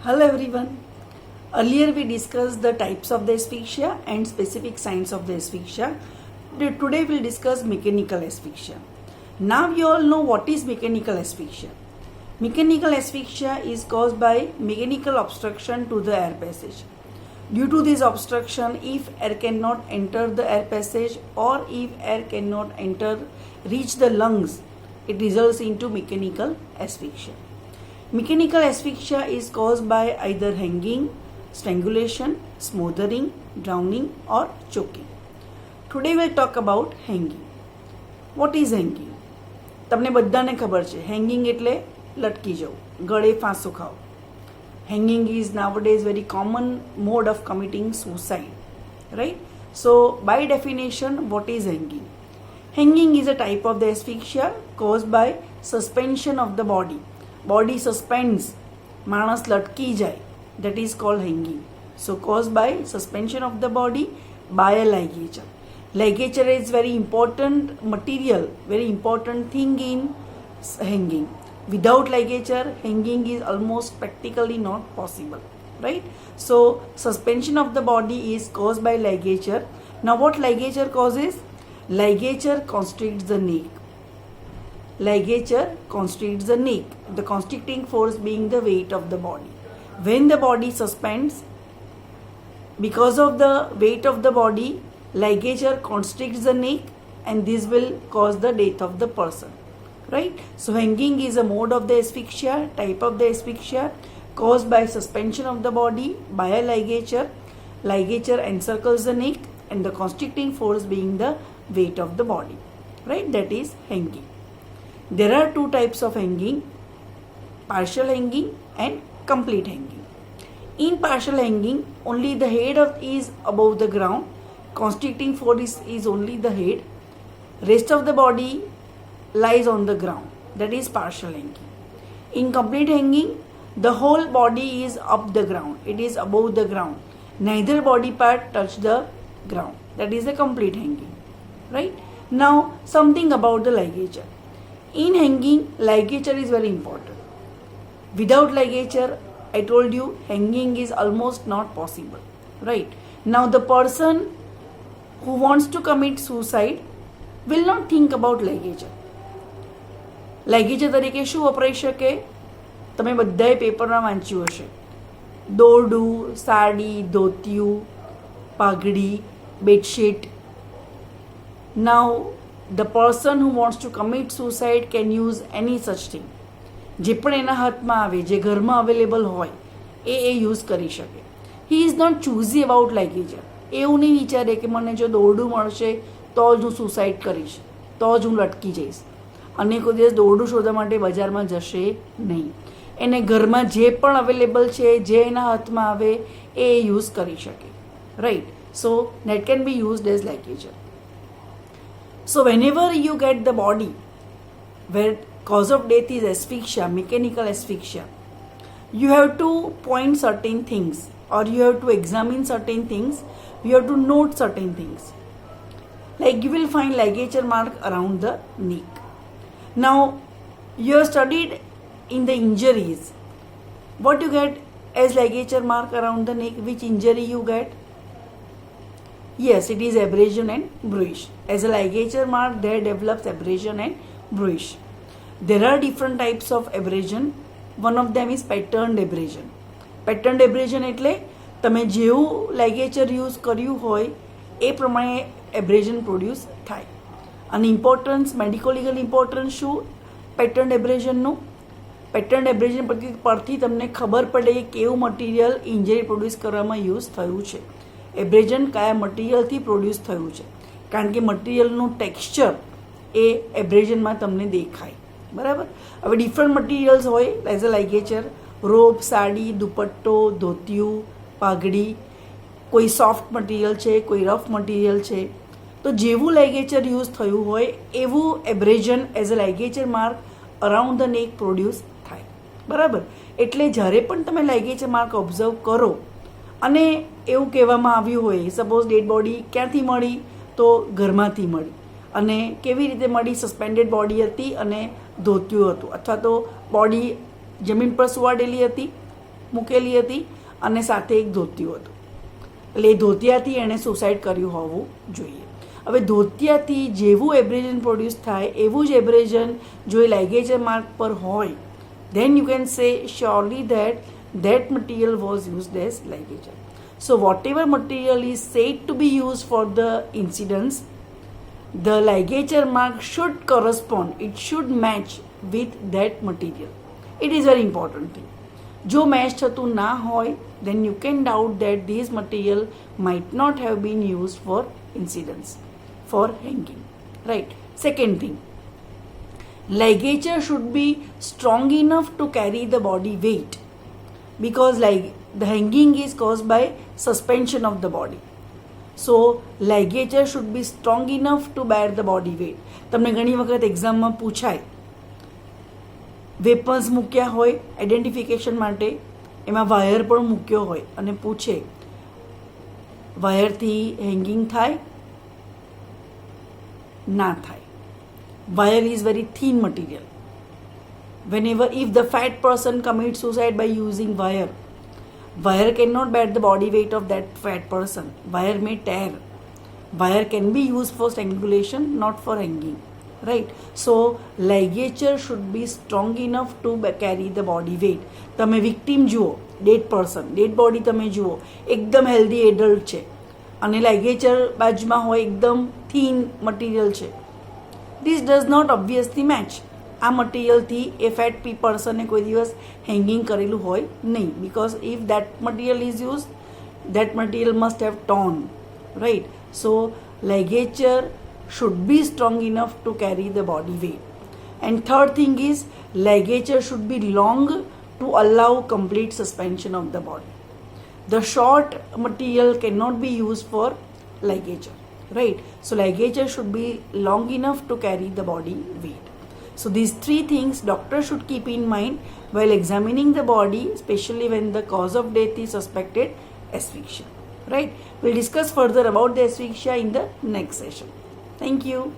Hello everyone. Earlier we discussed the types of the asphyxia and specific signs of the asphyxia. Today we'll discuss mechanical asphyxia. Now you all know what is mechanical asphyxia. Mechanical asphyxia is caused by mechanical obstruction to the air passage. Due to this obstruction, if air cannot enter the air passage or if air cannot reach the lungs, it results into mechanical asphyxia. Mechanical asphyxia is caused by either hanging, strangulation, smothering, drowning or choking. Today we'll talk about hanging. What is hanging? તમને બધાને ખબર છે hanging એટલે લટકી જવું, ગળે ફાંસો ખાવ. Hanging is nowadays very common mode of committing suicide, right? So by definition, what is hanging? Hanging is a type of the asphyxia caused by suspension of the body. Body suspends, માણસ લટકી જાય, that is called hanging. So caused by suspension of the body by a ligature. Ligature is very important material, very important thing in hanging. Without ligature, hanging is almost practically not possible, right? So suspension of the body is caused by ligature. Now what ligature causes? Ligature constricts the neck. Ligature constricts the neck, the constricting force being the weight of the body. When the body suspends, because of the weight of the body, ligature constricts the neck and this will cause the death of the person, right? So hanging is a mode of the asphyxia, type of the asphyxia caused by suspension of the body by a ligature. Ligature encircles the neck and the constricting force being the weight of the body, right? That is hanging. There are two types of hanging, partial hanging and complete hanging. In partial hanging, only the head is above the ground, constricting force is only the head, rest of the body lies on the ground, that is partial hanging. In complete hanging, the whole body is up the ground, it is above the ground, neither body part touch the ground, that is the complete hanging, right? Now something about the ligature. In hanging, ligature is very important. Without ligature, I told you, hanging is almost not possible, right? Now the person who wants to commit suicide will not think about ligature. Ligature તરીકે શું વપરાઈ શકે? તમે બધાએ પેપરમાં વાંચ્યું હશે. દોરડું, સાડી, ધોતિયું, પાઘડી, bedsheet. Now the person who wants to commit suicide can use any such thing. જે પણ એના હાથમાં આવે, જે ઘરમાં અવેલેબલ હોય, એ યુઝ કરી શકે. He is not choosy about ligature. એવું નહીં વિચારે કે મને જો દોરડું મળશે તો જ હું સુસાઇડ કરીશ, તો જ હું લટકી જઈશ. અને કોઈ દિવસ દોરડું શોધવા માટે બજારમાં જશે નહીં. એને ઘરમાં જે પણ અવેલેબલ છે, જે એના હાથમાં આવે એ યુઝ કરી શકે, right? So that can be used as ligature. So whenever you get the body where cause of death is asphyxia, mechanical asphyxia, you have to point certain things or you have to examine certain things, you have to note certain things. Like you will find ligature mark around the neck. Now you have studied in the injuries. What you get as ligature mark around the neck? Which injury you get? Yes, it is abrasion and bruise. As a ligature mark, there develops abrasion and bruise. There are different types of abrasion. One of them is patterned abrasion. Patterned abrasion એટલે તમે જેવું ligature use કર્યું હોય એ પ્રમાણે abrasion produce થાય. અને importance, medico legal importance શું pattern એબ્રેઝનનું? Pattern એબ્રેઝન પરથી તમને ખબર પડે કે કેવું મટીરિયલ ઇન્જરી પ્રોડ્યુસ કરવામાં યુઝ થયું છે. એબ્રેઝન કયા મટીરિયલથી પ્રોડ્યુસ થયું છે, કારણ કે મટીરિયલનું ટેક્સચર એ એબ્રેઝનમાં તમને દેખાય, બરાબર? હવે ડિફરન્ટ મટીરિયલ્સ હોય એઝ અ લાઇગેચર, રોબ, સાડી, દુપટ્ટો, ધોતિયું, પાઘડી. કોઈ સોફ્ટ મટીરિયલ છે, કોઈ રફ મટીરિયલ છે. તો જેવું લાઇગેચર યુઝ થયું હોય એવું abrasion as a ligature mark around the neck produce થાય, બરાબર? એટલે જ્યારે પણ તમે લાઇગેચર માર્ક ઓબ્ઝર્વ કરો અને એવું કહેવામાં આવ્યું હોય, સપોઝ ડેડ બોડી ક્યાંથી મળી? તો ઘરમાંથી મળી. અને કેવી રીતે મળી? સસ્પેન્ડેડ બોડી હતી અને ધોતિયું હતું, અથવા તો બોડી જમીન પર સુવાડેલી હતી મૂકેલી હતી અને સાથે એક ધોતિયું હતું, એટલે એ ધોતિયાથી એણે સુસાઇડ કર્યું હોવું જોઈએ. હવે ધોતિયાથી જેવું એબ્રેઝન પ્રોડ્યુસ થાય એવું જ એબ્રેઝન જો એ લાઇગેચર માર્ક પર હોય, then you can say surely that material was used as ligature. So whatever material is said to be used for the incidence, the ligature mark should correspond, it should match with that material. It is very important thing. જો match થતું ના હોય, then you can doubt that this material might not have been used for incidence, for hanging, right? Second thing, ligature should be strong enough to carry the body weight, because like the hanging is caused by suspension of the body. So ligature should be strong enough to bear the body weight. તમને ઘણી વખત એક્ઝામમાં પૂછાય, weapons મૂક્યા હોય identification માટે, એમાં wire પણ મૂક્યો હોય અને પૂછે વાયરથી હેંગિંગ થાય? ના થાય. Wire is very thin material. If the fat person commits suicide by using wire cannot bear the body weight of that fat person. Wire may tear. Wire can be used for strangulation, not for hanging, right? So ligature should be strong enough to carry the body weight. તમે victim જુઓ, dead person, dead body તમે જુઓ, એકદમ healthy adult છે અને લાઇગેચર બાજુમાં હોય, એકદમ થીન મટીરિયલ છે. This does not obviously match. આ મટીરિયલથી એ ફેટ પર્સને કોઈ દિવસ હેંગિંગ કરેલું હોય નહીં, because if that material is used, that material must have torn, right? So ligature should be strong enough to carry the body weight. And third thing is, ligature should be long to allow complete suspension of the body. The short material cannot be used for ligature, right? So ligature should be long enough to carry the body weight. So these three things doctor should keep in mind while examining the body, especially when the cause of death is suspected asphyxia, right? We'll discuss further about the asphyxia in the next session. Thank you.